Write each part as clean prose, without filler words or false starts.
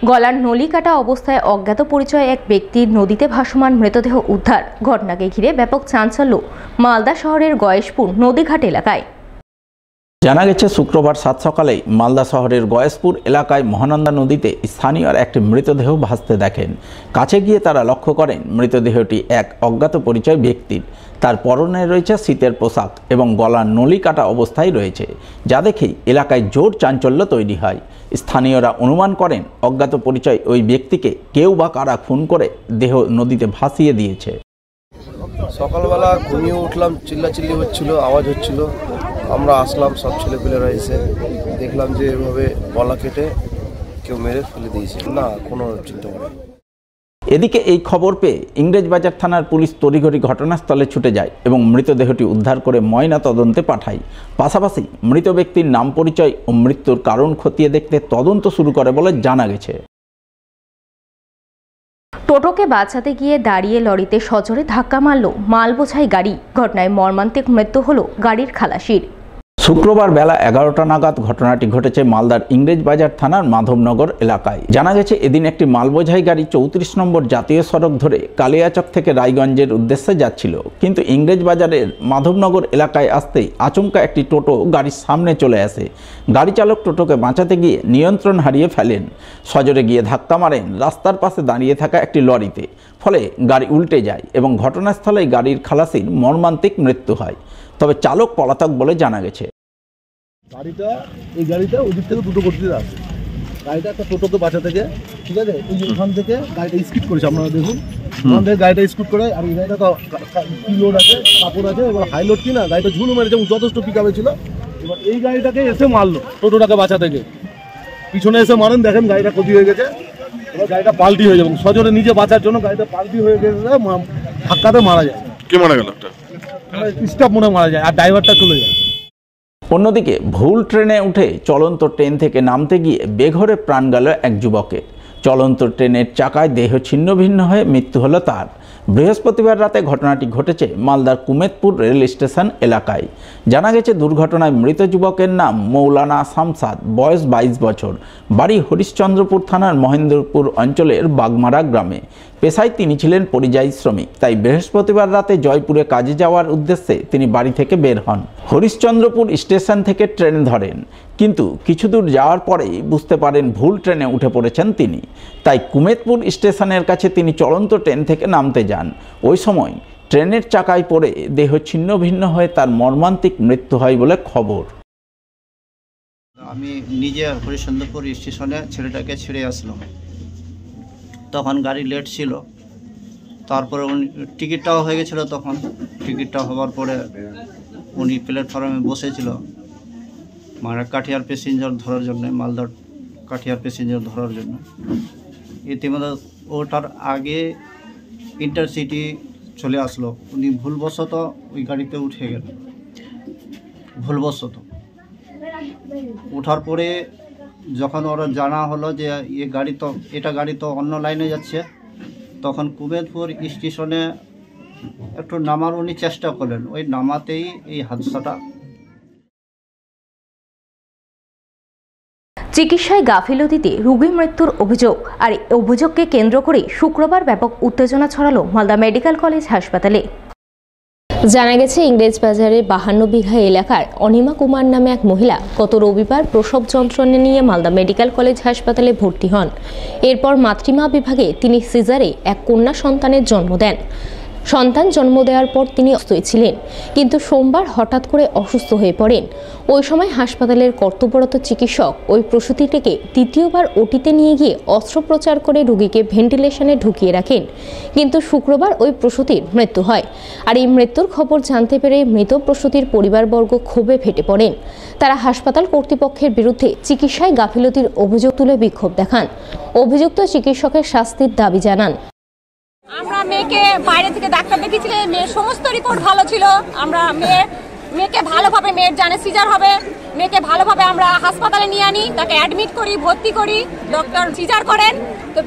গলার নলি কাটা অবস্থায় অজ্ঞাত পরিচয় এক ব্যক্তির নদীতে ভাসমান মৃতদেহ উদ্ধার। ঘটনাকে ঘিরে ব্যাপক চাঞ্চল্য মালদা শহরের গয়েশপুর নদীঘাট এলাকায়। জানা গেছে, শুক্রবার সাত সকালে মালদা শহরের গয়েশপুর এলাকায় মহানন্দা নদীতে স্থানীয় একটি মৃতদেহ ভাসতে দেখেন। কাছে গিয়ে তারা লক্ষ্য করেন মৃতদেহটি এক অজ্ঞাত পরিচয় ব্যক্তির। তার পরনে রয়েছে শীতের পোশাক এবং গলার নলি কাটা অবস্থায় রয়েছে, যা দেখেই এলাকায় জোর চাঞ্চল্য তৈরি হয়। স্থানীয়রা অনুমান করেন অজ্ঞাত পরিচয় ওই ব্যক্তিকে কেউ বা কারা খুন করে দেহ নদীতে ভাসিয়ে দিয়েছে। সকালবেলা ঘুমিয়ে উঠলাম, চিল্লাচিল্লি হচ্ছিল, আওয়াজ হচ্ছিল। আমরা আসলাম, সব ছেলেপেলেরা এসে দেখলাম যে এভাবে গলা কেটে কেউ মেরে ফেলে দিয়েছে। না, কোনো চিন্তা করে। এদিকে এই খবর পেয়ে ইংরেজবাজার থানার পুলিশ তড়িঘড়ি ঘটনাস্থলে ছুটে যায় এবং মৃতদেহটি উদ্ধার করে ময়না তদন্তে পাঠায়। পাশাপাশি মৃত ব্যক্তির নাম পরিচয় ও মৃত্যুর কারণ খতিয়ে দেখতে তদন্ত শুরু করে বলে জানা গেছে। টোটোকে বাঁচাতে গিয়ে দাঁড়িয়ে লরিতে সজোরে ধাক্কা মারল মাল বোঝাই গাড়ি। ঘটনায় মর্মান্তিক মৃত্যু হলো গাড়ির খালাসির। শুক্রবার বেলা 11টা নাগাদ ঘটনাটি ঘটেছে মালদার ইংরেজবাজার থানার মাধবনগর এলাকায়। জানা গেছে, এদিন একটি মালবোঝাই গাড়ি 34 নম্বর জাতীয় সড়ক ধরে কালিয়াচক থেকে রায়গঞ্জের উদ্দেশ্যে যাচ্ছিল, কিন্তু ইংরেজবাজারের মাধবনগর এলাকায় আসতেই আচমকা একটি টোটো গাড়ির সামনে চলে আসে। গাড়ি চালক টোটোকে বাঁচাতে গিয়ে নিয়ন্ত্রণ হারিয়ে ফেলেন। সজোরে গিয়ে ধাক্কা মারেন রাস্তার পাশে দাঁড়িয়ে থাকা একটি লরিতে। ফলে গাড়ি উল্টে যায় এবং ঘটনাস্থলেই গাড়ির খালাসির মর্মান্তিক মৃত্যু হয়। তবে চালক পলাতক বলে জানা গেছে। এই গাড়িটা ওই দিক থেকে দুটো করতে আসে, গাড়িটা একটা টোটোকে বাঁচাতে গিয়ে, ঠিক আছে, ওই যে ওখান থেকে গাড়িটা স্কিড করেছে। আপনারা দেখুন, ওখান থেকে গাড়িটা স্কিড করে, আর এই গাড়িটা তো কি লোড আছে, কাপড় আছে, এবার হাই লোড কিনা গাড়িটা ঝুল মেরেছে এবং যথেষ্ট পিক আপে ছিল। এবার এই গাড়িটাকে এসে মারলো টোটোটাকে বাঁচাতে গিয়ে, পিছনে এসে মারেন, দেখেন গাড়িটা ক্ষতি হয়ে গেছে। এবার গাড়িটা পাল্টি হয়ে যাবে, সজোরে নিজে বাঁচার জন্য গাড়িটা পাল্টি হয়ে গেছে, ধাক্কাতে মারা যায়। কে মারা গেল? স্টাফ মনে মারা যায় আর ড্রাইভারটা চলে যায়। অন্যদিকে ভুল ট্রেনে উঠে চলন্ত ট্রেন থেকে নামতে গিয়ে বেঘরে প্রাণ গেল এক যুবকের। চলন্ত ট্রেনের চাকায় দেহ ছিন্ন ভিন্ন হয়ে মৃত্যু হলো তার। বৃহস্পতিবার রাতে ঘটনাটি ঘটেছে মালদার কুমেদপুর রেল স্টেশন এলাকায়। জানা গেছে, দুর্ঘটনায় মৃত যুবকের নাম মৌলানা শামসাদ, বয়স 22 বছর, বাড়ি হরিশ্চন্দ্রপুর থানার মহেন্দ্রপুর অঞ্চলের বাগমারা গ্রামে। পেশায় তিনি ছিলেন পরিযায়ী শ্রমিক, তাই বৃহস্পতিবার রাতে জয়পুরে কাজে যাওয়ার উদ্দেশ্যে তিনি বাড়ি থেকে বের হন। হরিশ্চন্দ্রপুর স্টেশন থেকে ট্রেন ধরেন, কিন্তু কিছু দূর যাওয়ার পরেই বুঝতে পারেন ভুল ট্রেনে উঠে পড়েছেন তিনি। তাই কুমেদপুর স্টেশনের কাছে তিনি চলন্ত ট্রেন থেকে নামতে যান। ওই সময় ট্রেনের চাকায় পড়ে দেহ ছিন্ন ভিন্ন হয়ে তার মর্মান্তিক মৃত্যু হয় বলে খবর। আমি নিজে হরিশ্চন্দ্রপুর স্টেশনে ছেলেটাকে ছেড়ে আসলাম, তখন গাড়ি লেট ছিল। তারপরে উনি টিকিটটাও হয়ে গেছিলো। তখন টিকিটটা হওয়ার পরে উনি প্ল্যাটফর্মে বসেছিল মানে কাঠিয়ার প্যাসেঞ্জার ধরার জন্য, মালদার কাঠিয়ার প্যাসেঞ্জার ধরার জন্য। ইতিমধ্যে ওটার আগে ইন্টারসিটি চলে আসলো। উনি ভুলবশত ওই গাড়িতে উঠে গেল, ভুলবশত ওঠার পরে যখন ওরা জানা হলো যে এটা গাড়ি তো অন্য লাইনে যাচ্ছে, তখন কুমেদপুর স্টেশনে একটু নামার উনি চেষ্টা করলেন। ওই নামাতেই এই হাদসাটা। চিকিৎসায় গাফিলতিতে রোগী মৃত্যুর অভিযোগ, আর এই অভিযোগকে কেন্দ্র করে শুক্রবার ব্যাপক উত্তেজনা ছড়ালো মালদা মেডিকেল কলেজ হাসপাতালে। জানা গেছে, ইংরেজবাজারের 52 বিঘা এলাকার অনিমা কুমার নামে এক মহিলা গত রবিবার প্রসব যন্ত্রণা নিয়ে মালদা মেডিকেল কলেজ হাসপাতালে ভর্তি হন। এরপর মাতৃমা বিভাগে তিনি সিজারে এক কন্যা সন্তানের জন্ম দেন। সন্তান জন্ম দেওয়ার পর তিনি অসুস্থ ছিলেন, কিন্তু সোমবার হঠাৎ করে অসুস্থ হয়ে পড়েন। ওই সময় হাসপাতালের কর্তব্যরত চিকিৎসক ওই প্রসূতিটিকে দ্বিতীয়বার ওটিতে নিয়ে গিয়ে অস্ত্রোপচার করে রোগীকে ভেন্টিলেশনে ঢুকিয়ে রাখেন, কিন্তু শুক্রবার ওই প্রসূতির মৃত্যু হয়। আর এই মৃত্যুর খবর জানতে পেরে মৃত প্রসূতির পরিবারবর্গ ক্ষোভে ফেটে পড়েন। তারা হাসপাতাল কর্তৃপক্ষের বিরুদ্ধে চিকিৎসায় গাফিলতির অভিযোগ তুলে বিক্ষোভ দেখান। অভিযুক্ত চিকিৎসকের শাস্তির দাবি জানান। আমরা মেয়েকে বাইরে থেকে ডাক্তার দেখিয়েছিলেন, মেয়ের সমস্ত রিপোর্ট ভালো ছিল। আমরা মেয়েকে ভালোভাবে, মেয়ের জানে সিজার হবে, মেয়েকে ভালোভাবে আমরা হাসপাতালে নিয়ে আনি, তাকে অ্যাডমিট করি, ভর্তি করি, ডক্টর সিজার করেন। তো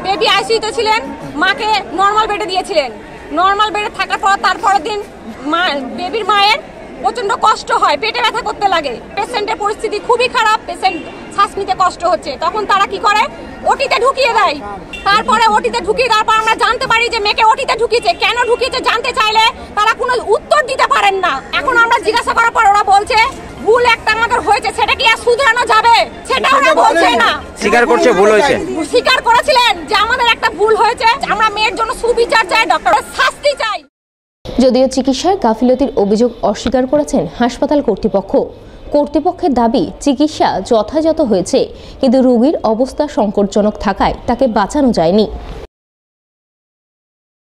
বেবি আইসিইউতে ছিলেন, মাকে নর্মাল বেডে দিয়েছিলেন। নর্মাল বেডে থাকার পর তারপরের দিন বেবির মায়ের প্রচন্ড কষ্ট হয়, পেটে ব্যথা করতে লাগে। পেশেন্টের পরিস্থিতি খুবই খারাপ, পেশেন্ট শ্বাস নিতে কষ্ট হচ্ছে। তখন তারা কি করে, ওটিতে ঢুকিয়ে দেয়। তারপরে ওটিতে ঢুকিয়ে দেওয়ার পর আমরা জানতে পারি যে মেয়েকে ওটিতে ঢুকিয়েছে। কেন ঢুকিয়েছে জানতে চাইলে তারা কোনো উত্তর দিতে পারেন না। এখন আমরা জিজ্ঞাসা করার পর ওরা বলছে ভুল একটা আমাদের হয়েছে, সেটা কি আর শুধরানো যাবে সেটা ওরা বলছে না। স্বীকার করছে ভুল হয়েছে, স্বীকার করেছিলেন যে আমাদের একটা ভুল হয়েছে। আমরা মেয়ের জন্য সুবিচার চাই, ডক্টরের শাস্তি চাই। যদিও চিকিৎসায় গাফিলতির অভিযোগ অস্বীকার করেছেন হাসপাতাল কর্তৃপক্ষ। কর্তৃপক্ষের দাবি চিকিৎসা যথাযথ হয়েছে, কিন্তু রোগীর অবস্থা সংকটজনক থাকায় তাকে বাঁচানো যায়নি।